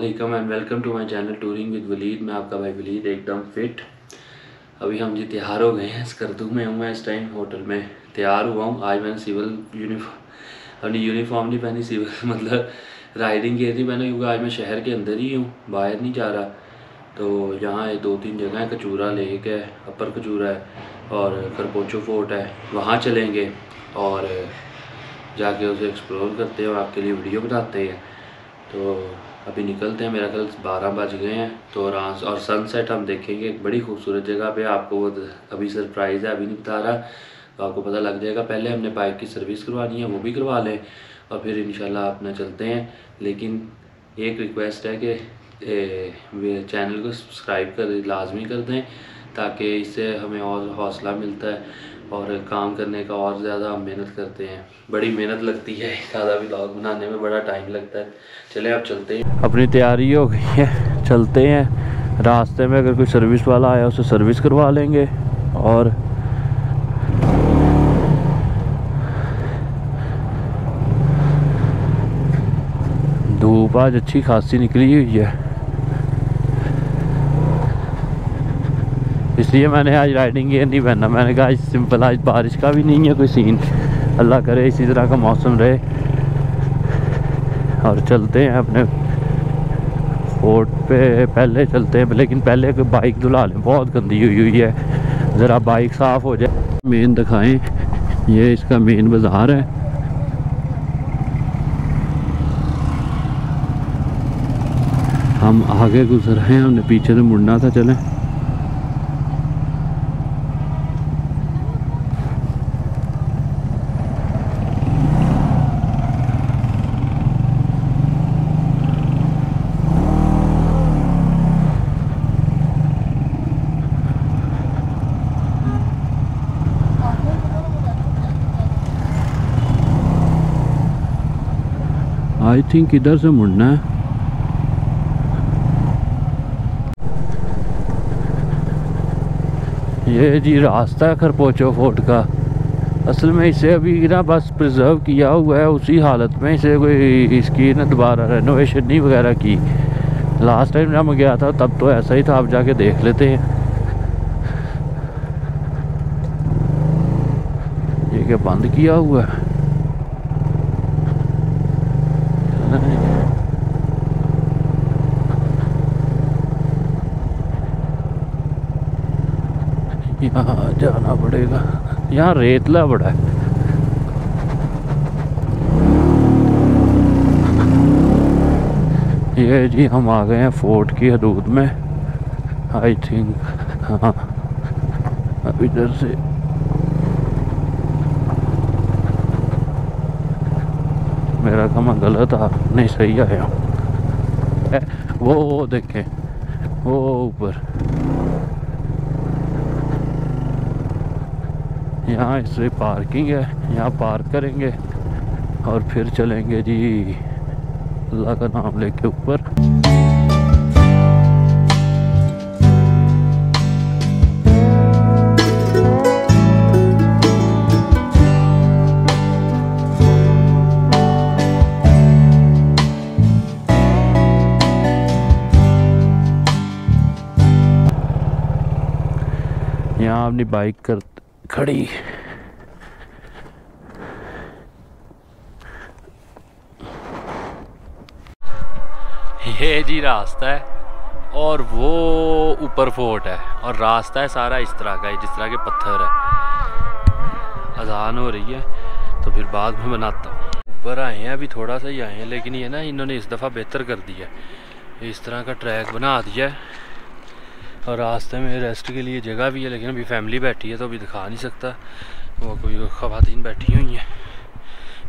अस्सलामुअलैकुम and welcome to my channel touring with Waleed. मैं आपका भाई वलीद एकदम फिट। अभी हम जी तैयार हो गए हैं। स्कर्दू में हूँ मैं इस टाइम, होटल में तैयार हुआ हूँ। आज मैंने सिविल यूनिफॉर्म अपनी यूनिफॉर्म नहीं पहनी, सिविल मतलब राइडिंग की थी मैंने, क्योंकि आज मैं शहर के अंदर ही हूँ, बाहर नहीं जा रहा। तो यहाँ 2-3 जगह है, कचूरा लेक है, अपर कचूरा है और खरपोचो फोर्ट है, वहाँ चलेंगे और जाके उसे एक्सप्लोर करते हैं और आपके लिए वीडियो बनाते हैं। तो अभी निकलते हैं, मेरा कल 12 बज गए हैं। तो और सनसेट हम देखेंगे एक बड़ी खूबसूरत जगह पे। आपको वो अभी सरप्राइज़ है, अभी नहीं बता रहा, तो आपको पता लग जाएगा। पहले हमने बाइक की सर्विस करवानी है, वो भी करवा लें और फिर इंशाल्लाह अपना चलते हैं। लेकिन एक रिक्वेस्ट है कि चैनल को सब्सक्राइब कर लाजमी कर दें, ताकि इससे हमें और हौसला मिलता है और काम करने का और ज़्यादा हम मेहनत करते हैं। बड़ी मेहनत लगती है, सादा व्लॉग बनाने में बड़ा टाइम लगता है। चले अब चलते हैं। अपनी तैयारी हो गई है, चलते हैं। रास्ते में अगर कोई सर्विस वाला आया उसे सर्विस करवा लेंगे। और धूप आज अच्छी खासी निकली हुई है, इसलिए मैंने आज राइडिंग गियर नहीं पहना। मैंने कहा आज सिंपल, आज बारिश का भी नहीं है कोई सीन, अल्लाह करे इसी तरह का मौसम रहे। और चलते हैं अपने फोर्ट पे, पहले चलते हैं, लेकिन पहले बाइक धुला लें, बहुत गंदी हुई है, ज़रा बाइक साफ़ हो जाए। मेन दिखाएं, ये इसका मेन बाज़ार है। हम आगे गुजर रहे हैं, हमने पीछे से मुड़ना था। चलें आई थिंक इधर से मुड़ना है। ये जी रास्ता है खरपोचो फोर्ट का। असल में इसे अभी ना बस प्रिजर्व किया हुआ है, उसी हालत में। इसे कोई इसकी ना दोबारा रेनोवेशन नहीं वगैरह की। लास्ट टाइम जब मैं गया था तब तो ऐसा ही था, आप जाके देख लेते हैं। ये क्या बंद किया हुआ है? यहाँ जाना पड़ेगा, यहाँ रेतला बड़ा है। ये जी हम आ गए हैं फोर्ट की हदूद में, आई थिंक। हाँ, अब इधर से मेरा काम गलत आ, नहीं सही आया। वो देखें, वो ऊपर, यहाँ इससे पार्किंग है, यहाँ पार्क करेंगे और फिर चलेंगे जी अल्लाह का नाम लेके ऊपर। यहाँ अपनी बाइक कर खड़ी। ये जी रास्ता है और वो ऊपर फोर्ट है, और रास्ता है सारा इस तरह का है, जिस तरह के पत्थर है। अजान हो रही है तो फिर बाद में बनाता हूँ। ऊपर आए हैं, अभी थोड़ा सा ही आए हैं, लेकिन ये ना इन्होंने इस दफ़ा बेहतर कर दिया है, इस तरह का ट्रैक बना दिया है और रास्ते में रेस्ट के लिए जगह भी है। लेकिन अभी फैमिली बैठी है तो अभी दिखा नहीं सकता, वो कोई ख़वातीन बैठी हुई हैं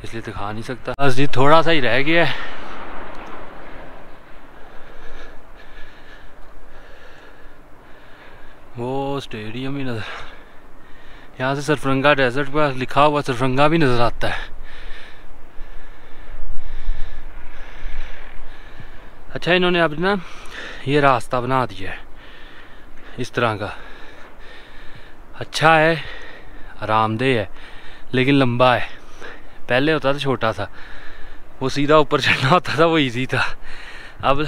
इसलिए दिखा नहीं सकता। बस जी थोड़ा सा ही रह गया है। वो स्टेडियम ही नज़र, यहाँ से सरफरंगा डेजर्ट पर लिखा हुआ सरफरंगा भी नज़र आता है। अच्छा, इन्होंने अब ना ये रास्ता बना दिया है इस तरह का, अच्छा है, आरामदेह है, लेकिन लंबा है। पहले होता था छोटा सा, वो सीधा ऊपर चढ़ना होता था, वो इजी था। अब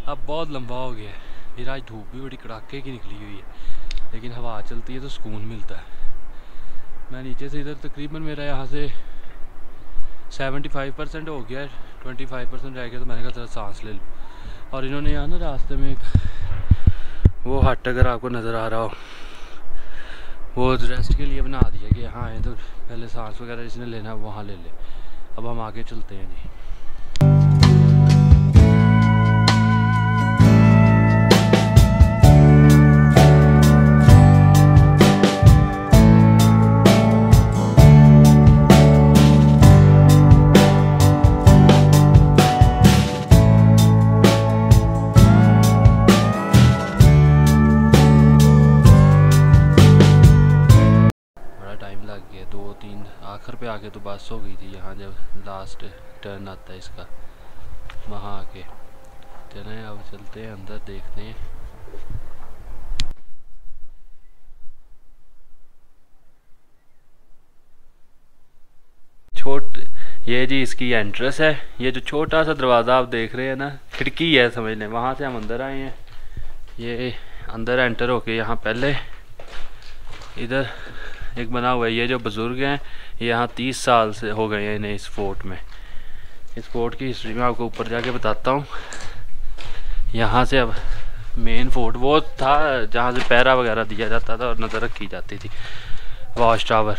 अब बहुत लंबा हो गया है। फिर आज धूप भी बड़ी कड़ाके की निकली हुई है, लेकिन हवा चलती है तो सुकून मिलता है। मैं नीचे से इधर तकरीबन मेरा यहाँ से 75% हो गया है, 25% रह गया, तो मैंने कहा थोड़ा सांस ले लूँ। और इन्होंने यहाँ ना रास्ते में एक वो हट, अगर आपको नज़र आ रहा हो, वो रेस्ट के लिए बना दिया कि यहाँ आए तो पहले सांस वगैरह जिसने लेना है वहाँ ले ले। अब हम आगे चलते हैं जी। आखिर पे आके तो बस हो गई थी। यहाँ जब लास्ट टर्न आता है इसका, वहाँ आके चलें। अब चलते हैं अंदर, देखते हैं। ये जी इसकी एंट्रेंस है। ये जो छोटा सा दरवाज़ा आप देख रहे हैं ना, खिड़की है समझ लें, वहाँ से हम अंदर आए हैं। ये अंदर एंटर होके यहाँ पहले इधर एक बना हुआ है। ये जो बुज़ुर्ग हैं, ये यहाँ 30 साल से हो गए हैं इन्हें इस फोर्ट में। इस फोर्ट की हिस्ट्री में आपको ऊपर जाके बताता हूँ। यहाँ से अब मेन फोर्ट वो था जहाँ से पहरा वगैरह दिया जाता था और नज़र रखी जाती थी, वॉच टावर।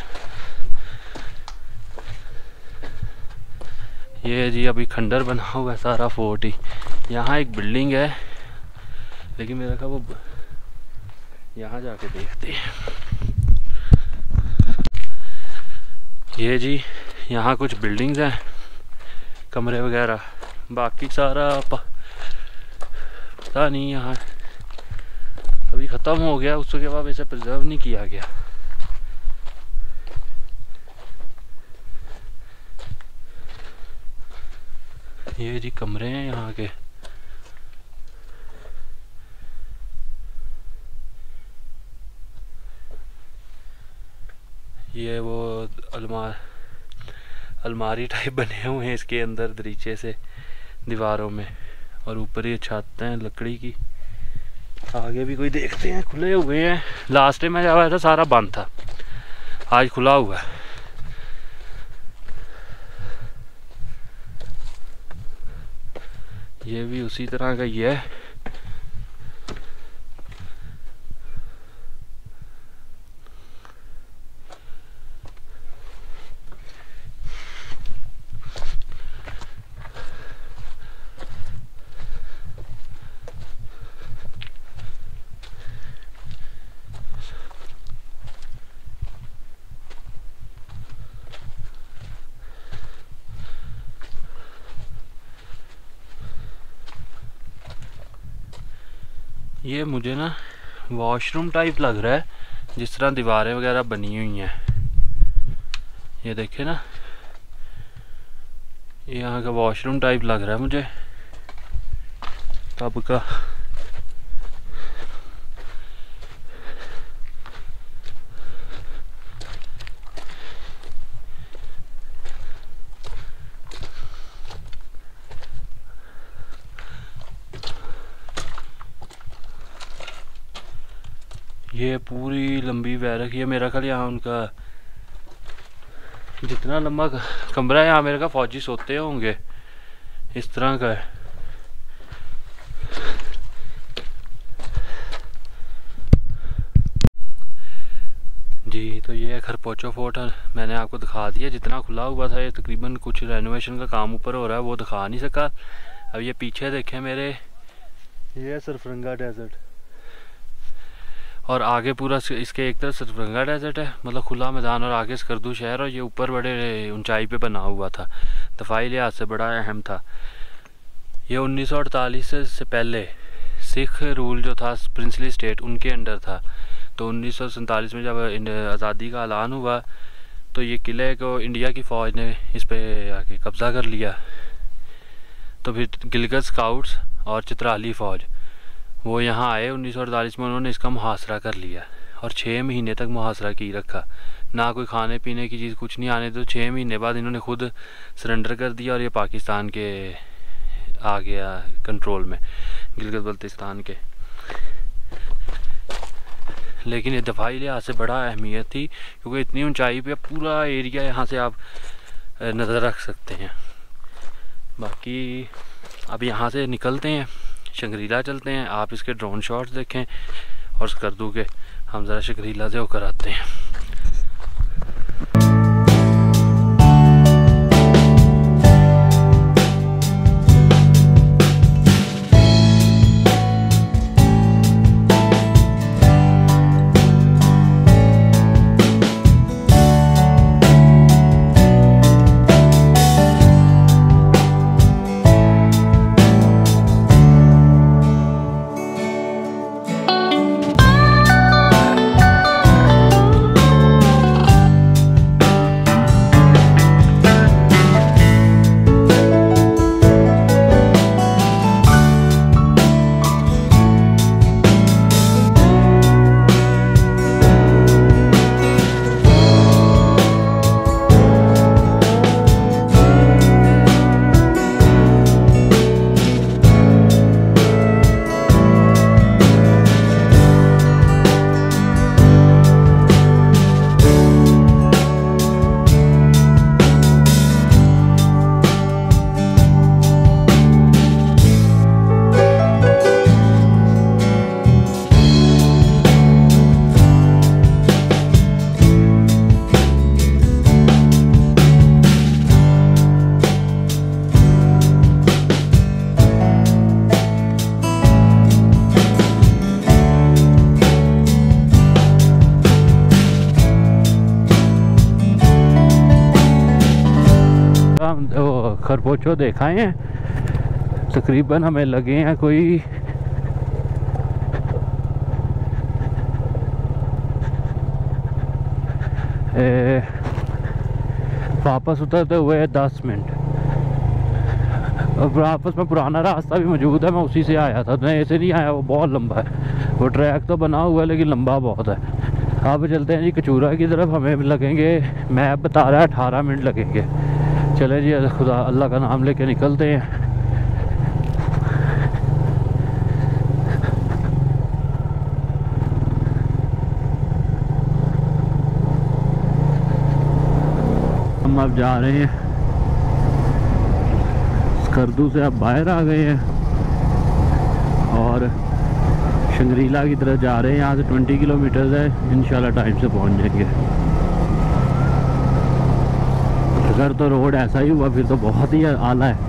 ये जी अभी खंडर बना हुआ है सारा फोर्ट ही। यहाँ एक बिल्डिंग है, लेकिन मेरा ख्याल वो यहाँ जाके देखते हैं। ये जी यहाँ कुछ बिल्डिंग्स हैं, कमरे वगैरह, बाकी सारा पता नहीं यहाँ अभी ख़त्म हो गया, उसके बाद वैसे प्रिजर्व नहीं किया गया। ये जी कमरे हैं यहाँ के। ये वो अलमारी टाइप बने हुए हैं इसके अंदर दरीचे से दीवारों में, और ऊपर ये छत हैं लकड़ी की। आगे भी कोई देखते हैं, खुले हुए हैं। लास्ट टाइम मैं जब आया था सारा बंद था, आज खुला हुआ है। ये भी उसी तरह का ही है। ये मुझे ना वॉशरूम टाइप लग रहा है, जिस तरह दीवारें वगैरह बनी हुई हैं। ये देखे ना, यहाँ का वॉशरूम टाइप लग रहा है मुझे तब का। ये पूरी लंबी बैरक, ये मेरा ख्याल यहाँ उनका जितना लंबा कमरा है यहाँ मेरे ख्याल फौजी सोते होंगे, इस तरह का है। जी तो ये खरपोचो फोर्ट मैंने आपको दिखा दिया, जितना खुला हुआ था। ये तकरीबन कुछ रेनोवेशन का काम ऊपर हो रहा है, वो दिखा नहीं सका। अब ये पीछे देखें मेरे, ये सरफरंगा डेजर्ट, और आगे पूरा इसके एक तरफ सरफरंगा डेजर्ट है, मतलब खुला मैदान, और आगे स्कर्दू शहर, और ये ऊपर बड़े ऊंचाई पे बना हुआ था, दफाई लिहाज से बड़ा अहम था। ये 1948 से पहले सिख रूल जो था, प्रिंसली स्टेट उनके अंडर था। तो 1947 में जब आज़ादी का ऐलान हुआ तो ये किले को इंडिया की फ़ौज ने इस पे आके कब्ज़ा कर लिया। तो फिर गिलगित स्काउट्स और चित्राली फ़ौज वो यहाँ आए 1948 में, उन्होंने इसका मुहासरा कर लिया और 6 महीने तक मुहासरा की रखा, ना कोई खाने पीने की चीज़ कुछ नहीं आने। तो 6 महीने बाद इन्होंने खुद सरेंडर कर दिया और ये पाकिस्तान के आ गया कंट्रोल में गिलगित बल्तिस्तान के। लेकिन ये दफाई लिहाज से बड़ा अहमियत थी क्योंकि इतनी ऊंचाई पे पूरा एरिया यहाँ से आप नज़र रख सकते हैं। बाकी अब यहाँ से निकलते हैं, शंग्रीला चलते हैं। आप इसके ड्रोन शॉट्स देखें और स्कर्दू के, हम ज़रा शंग्रीला से होकर आते हैं। खरपोचो देखाए हैं, तकरीबन हमें लगे हैं कोई वापस उतरते हुए 10 मिनट। अब आपस में पुराना रास्ता भी मौजूद है, मैं उसी से आया था, मैं ऐसे नहीं आया, वो बहुत लंबा है। वो ट्रैक तो बना हुआ है लेकिन लंबा बहुत है। अब चलते हैं जी कचूरा की तरफ, हमें लगेंगे, मैप बता रहा है 18 मिनट लगेंगे। चले जी, खुदा अल्लाह का नाम लेके निकलते हैं। हम अब जा रहे हैं स्कर्दू से, अब बाहर आ गए हैं और शंग्रीला की तरफ जा रहे हैं। यहाँ से 20 किलोमीटर है, इंशाल्लाह टाइम से पहुँच जाएंगे। अगर तो रोड ऐसा ही हुआ फिर तो बहुत ही आला है।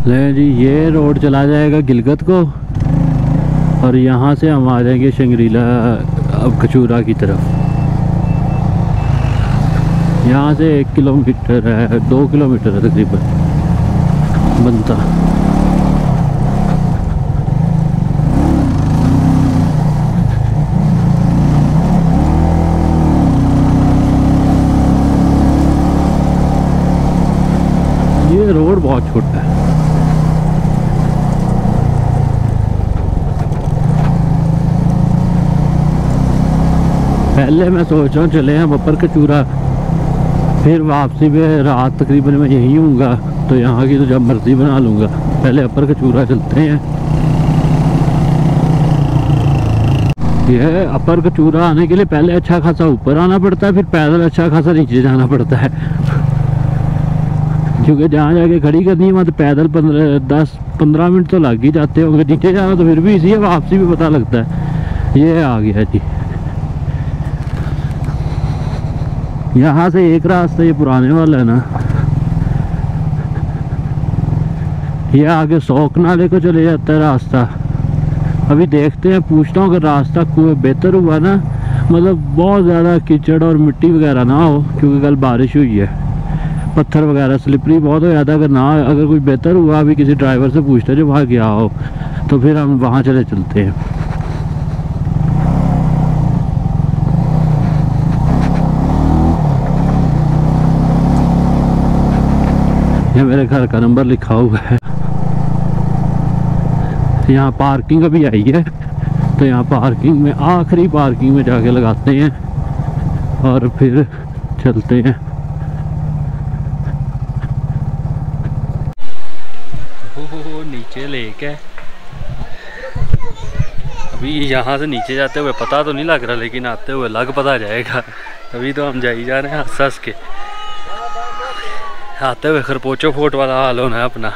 ले जी, ये रोड चला जाएगा गिलगित को और यहाँ से हम आ जाएंगे शंग्रीला अब कचूरा की तरफ। यहाँ से 1 किलोमीटर है, 2 किलोमीटर है तकरीबन। बनता। ये रोड बहुत छोटा है। पहले मैं सोच रहा हूँ चले हैं बपर कचूरा, फिर वापसी में रात तकरीबन मैं यहीं हूँगा, तो यहाँ की तो जब मर्जी बना लूँगा। पहले अपर कचूरा चलते हैं। यह अपर कचूरा आने के लिए पहले अच्छा खासा ऊपर आना पड़ता है, फिर पैदल अच्छा खासा नीचे जाना पड़ता है, क्योंकि जहाँ जाके खड़ी करनी है वहाँ तो पैदल 10-15 मिनट तो लग ही जाते होंगे। नीचे जाना तो फिर भी इसी है, वापसी भी पता लगता है। ये आ गया जी, यहाँ से एक रास्ता ये पुराने वाला है ना, ये आगे शौक नाले को चले जाता है रास्ता। अभी देखते हैं, पूछता हूँ अगर रास्ता कोई बेहतर हुआ ना, मतलब बहुत ज़्यादा कीचड़ और मिट्टी वगैरह ना हो, क्योंकि कल बारिश हुई है, पत्थर वगैरह स्लिपरी बहुत हो जाता है। अगर कोई बेहतर हुआ, अभी किसी ड्राइवर से पूछते हैं जो वहाँ गया हो, तो फिर हम वहाँ चले चलते हैं। ये मेरे घर का नंबर लिखा हुआ है। यहाँ पार्किंग अभी आई है, तो यहाँ पार्किंग में, आखिरी पार्किंग में जाके लगाते हैं और फिर चलते हैं। ओहो, नीचे लेक है। अभी यहाँ से नीचे जाते हुए पता तो नहीं लग रहा, लेकिन आते हुए लग पता जाएगा। अभी तो हम जा ही जा रहे हैं हंस हंस के, आते हुए खरपोचो फोट वाला हाल होना है अपना।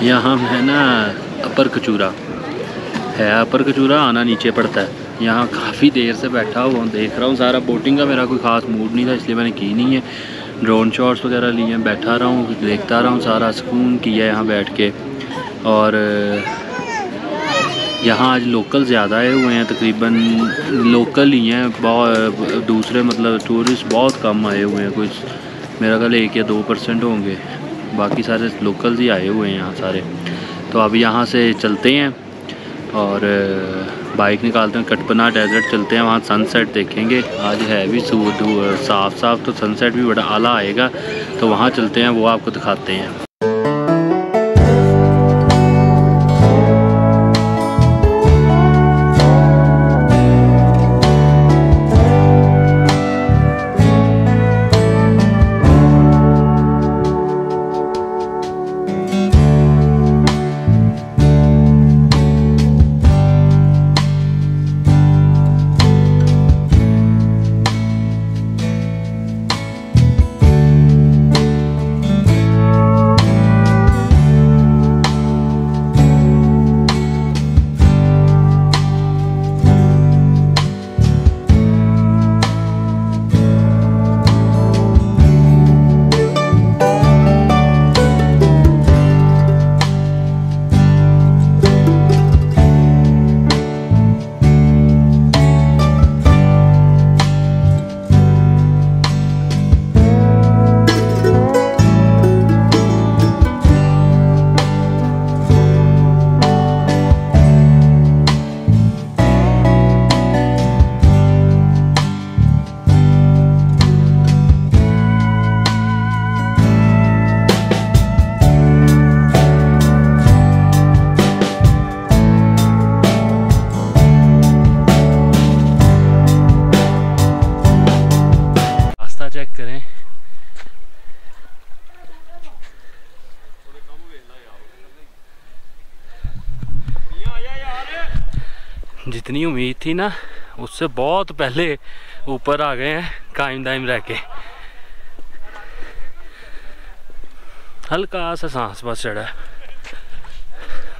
यहाँ है ना अपर कचूरा है, अपर कचूरा आना नीचे पड़ता है। यहाँ काफ़ी देर से बैठा हुआ हूँ, देख रहा हूँ सारा। बोटिंग का मेरा कोई ख़ास मूड नहीं था, इसलिए मैंने की नहीं है। ड्रोन शॉट्स वगैरह लिए हैं, बैठा रहा हूँ, देखता रहा हूँ, सारा सुकून किया है यहाँ बैठ के। और यहाँ आज लोकल ज़्यादा आए हुए हैं, तकरीबन लोकल ही हैं, बहुत दूसरे मतलब टूरिस्ट बहुत कम आए हुए हैं, कुछ मेरा ख्याल 1 या 2% होंगे, बाकी सारे लोकल्स ही आए हुए हैं यहाँ सारे। तो अब यहाँ से चलते हैं और बाइक निकालते हैं, कटपना डेजर्ट चलते हैं, वहाँ सनसेट देखेंगे। आज है भी साफ साफ, तो सनसेट भी बड़ा आला आएगा, तो वहाँ चलते हैं, वो आपको दिखाते हैं। चेक करें, जितनी उम्मीद थी ना उससे बहुत पहले ऊपर आ गए हैं, कायम दायम रह के। हल्का सा सांस बस चढ़ा है,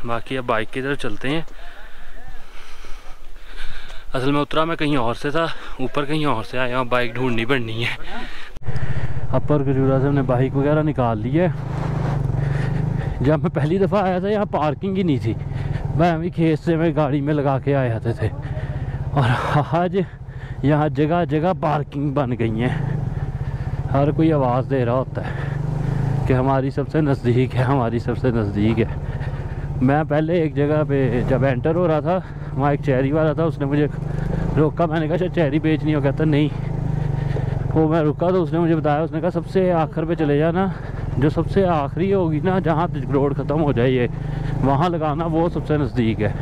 बाकी अब बाइक की तरफ चलते हैं। असल में उतरा मैं कहीं और से था, ऊपर कहीं और से आया हूँ, बाइक ढूंढनी पड़नी है। अपर खजूरा से हमने बाइक वगैरह निकाल ली है। जब मैं पहली दफ़ा आया था यहाँ पार्किंग ही नहीं थी, मैं अभी खेत से मैं गाड़ी में लगा के आए आते थे, और आज यहाँ जगह जगह पार्किंग बन गई हैं। हर कोई आवाज़ दे रहा होता है कि हमारी सबसे नज़दीक है, हमारी सबसे नज़दीक है। मैं पहले एक जगह पे जब एंटर हो रहा था, वहाँ एक चेरी वाला था, उसने मुझे रोका। मैंने कहा शायद चेरी बेचनी हो, कहता नहीं। वो मैं रुका तो उसने मुझे बताया, उसने कहा सबसे आखिर पे चले जाना, जो सबसे आखिरी होगी ना, जहाँ रोड ख़त्म हो जाए ये, वहाँ लगाना, वो सबसे नज़दीक है।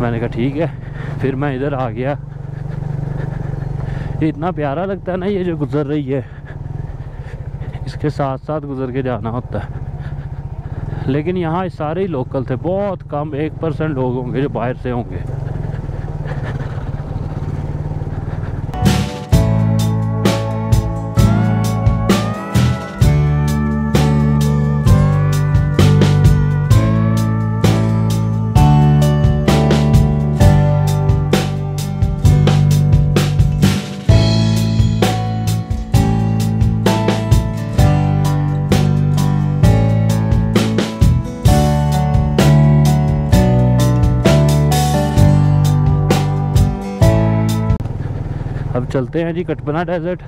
मैंने कहा ठीक है। फिर मैं इधर आ गया। इतना प्यारा लगता है ना ये जो गुज़र रही है, इसके साथ साथ गुज़र के जाना होता है। लेकिन यहाँ सारे ही लोकल थे, बहुत कम 1% लोग होंगे जो बाहर से होंगे। अब चलते हैं जी कटपना डेजर्ट।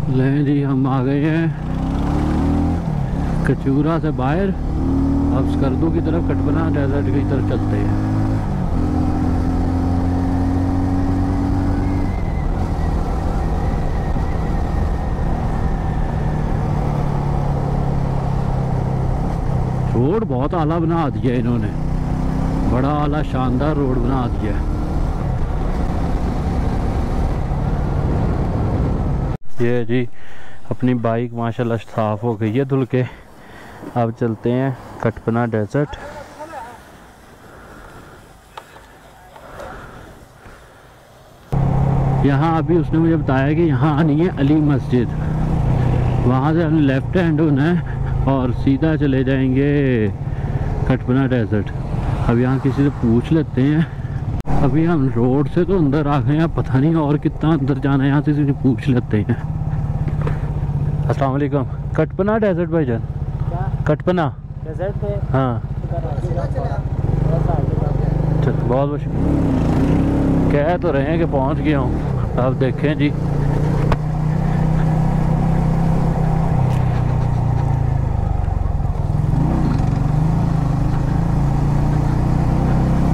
ले जी हम आ गए हैं कचूरा से बाहर। अब स्कर्दू की तरफ, कटपना डेजर्ट की तरफ चलते हैं। रोड बहुत आला बना दिया इन्होंने, बड़ा आला शानदार रोड बना दिया है। ये जी अपनी बाइक माशाल्लाह साफ़ हो गई है धुल के। अब चलते हैं कटपना डेजर्ट। यहाँ अभी उसने मुझे बताया कि यहाँ आनी है अली मस्जिद, वहाँ से हमने लेफ्ट हैंड होना है और सीधा चले जाएंगे कटपना डेजर्ट। अब यहाँ किसी से पूछ लेते हैं। अभी हम रोड से तो अंदर आ गए हैं, पता नहीं और कितना अंदर जाना है, यहाँ से किसी से पूछ लेते हैं। अस्सलाम वालेकुम। कटपना डेजर्ट भाईजान, कटपना डेजर्ट पे? हाँ चल, बहुत बहुत कह तो रहे हैं कि पहुँच गया हूँ। अब देखें जी।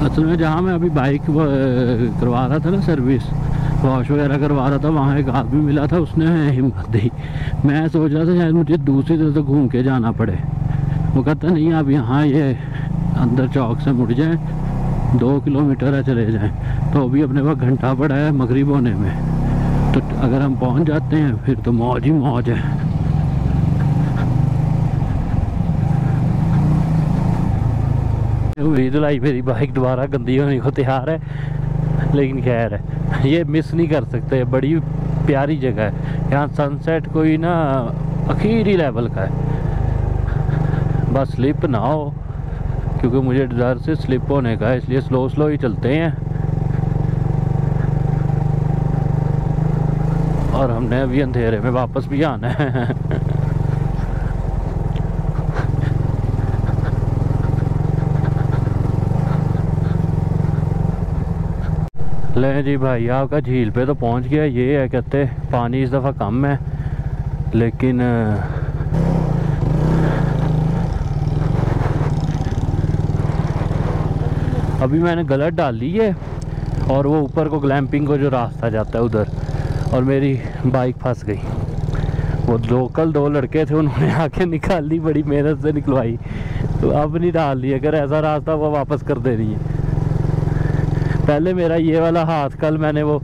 असल में जहाँ मैं अभी बाइक करवा रहा था ना, सर्विस वॉश वगैरह करवा रहा था, वहाँ एक आदमी मिला था, उसने हिम्मत दी। मैं सोच रहा था शायद मुझे दूसरी तरफ से घूम के जाना पड़े। वो कहता नहीं, आप यहाँ ये अंदर चौक से मुड़ जाएं, 2 किलोमीटर है, चले जाएं। तो अभी अपने पास घंटा पड़ा है मगरिब होने में, तो अगर हम पहुँच जाते हैं फिर तो मौज ही मौज है। उम्मीद लाई मेरी बाइक दोबारा गंदी होने को तैयार है, लेकिन खैर है, ये मिस नहीं कर सकते। बड़ी प्यारी जगह है यहाँ, सनसेट कोई ना आखिरी लेवल का है। बस स्लिप ना हो, क्योंकि मुझे डर से स्लिप होने का है, इसलिए स्लो स्लो ही चलते हैं। और हमने अभी अंधेरे में वापस भी आना है। ले जी भाई, आपका झील पे तो पहुंच गया। ये है कहते पानी इस दफ़ा कम है, लेकिन अभी मैंने गलत डाल ली है, और वो ऊपर को ग्लैम्पिंग को जो रास्ता जाता है उधर, और मेरी बाइक फंस गई। वो लोकल 2 लड़के थे, उन्होंने आके निकाल ली, बड़ी मेहनत से निकलवाई, तो अब नहीं डाल ली। अगर ऐसा रास्ता वो वापस कर दे रही है। पहले मेरा ये वाला हाथ, कल मैंने वो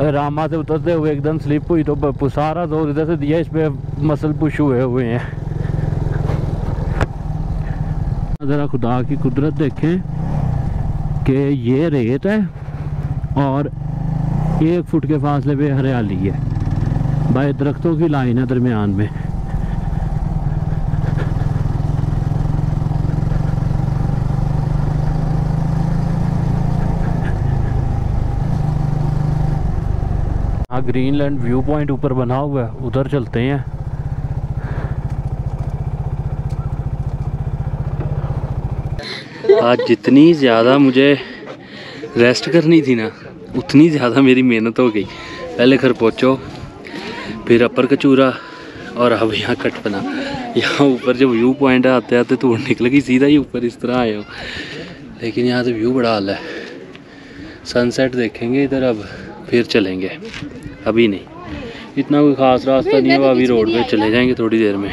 रामा से उतरते हुए एकदम स्लिप हुई, तो सारा जोर इधर से दिया, इस पे मसल पुश हुए हैं। ज़रा खुदा की कुदरत देखें कि ये रेत है और 1 फुट के फासले पे हरियाली है, भाई दरख्तों की लाइन है दरमियान में। हाँ, ग्रीनलैंड व्यू पॉइंट ऊपर बना हुआ है, उधर चलते हैं। आज जितनी ज़्यादा मुझे रेस्ट करनी थी ना, उतनी ज़्यादा मेरी मेहनत हो गई। पहले खरपोचो, फिर अपर कचूरा, और अब यहाँ कटपना। यहाँ ऊपर जब व्यू पॉइंट आते आते तो निकल गई सीधा ही ऊपर, इस तरह आए हो। लेकिन यहाँ से व्यू बड़ा आला है। सनसेट देखेंगे इधर, अब फिर चलेंगे। अभी नहीं, इतना कोई ख़ास रास्ता नहीं है, अभी रोड पे चले जाएंगे थोड़ी देर में।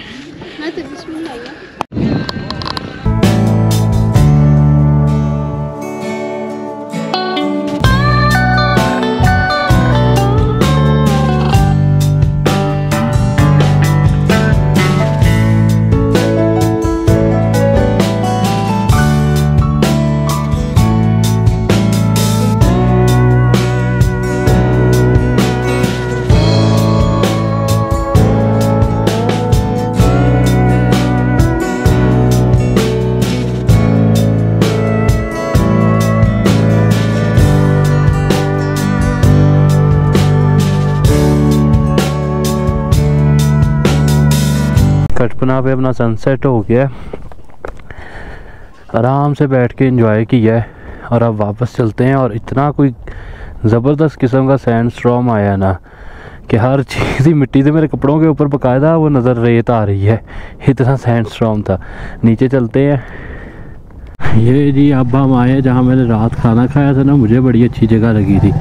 कटपना पे अपना सनसेट हो गया, आराम से बैठ के एंजॉय किया है, और अब वापस चलते हैं। और इतना कोई ज़बरदस्त किस्म का सैंड स्टॉर्म आया ना कि हर चीज़ ही मिट्टी से मेरे कपड़ों के ऊपर बकायदा वो नज़र रेत आ रही है, इतना सैंड स्टॉर्म था। नीचे चलते हैं। ये जी अब हम आए जहाँ मैंने रात खाना खाया था ना, मुझे बड़ी अच्छी जगह लगी थी,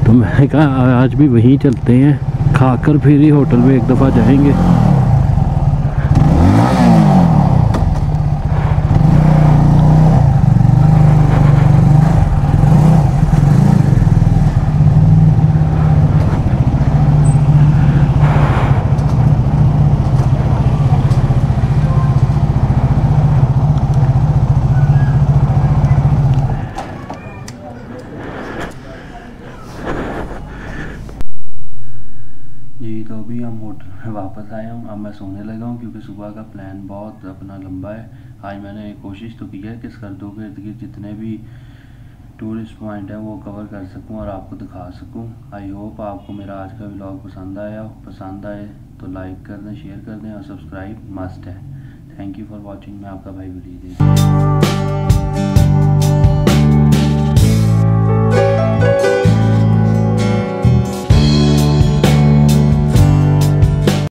तो मैंने कहा आज भी वहीं चलते हैं, खाकर फिर ही होटल में एक दफ़ा जाएंगे। जी तो अभी हम होटल में वापस आए हूँ। अब मैं सोने लगा हूँ क्योंकि सुबह का प्लान बहुत अपना लंबा है। आज मैंने कोशिश तो की है कि स्कर्दू के इर्द गिर्द जितने भी टूरिस्ट पॉइंट हैं वो कवर कर सकूँ और आपको दिखा सकूँ। आई होप आपको मेरा आज का व्लॉग पसंद आया। पसंद आए तो लाइक कर दें, शेयर कर दें और सब्सक्राइब मस्ट है। Thank you for watching. मैं आपका भाई वलीद।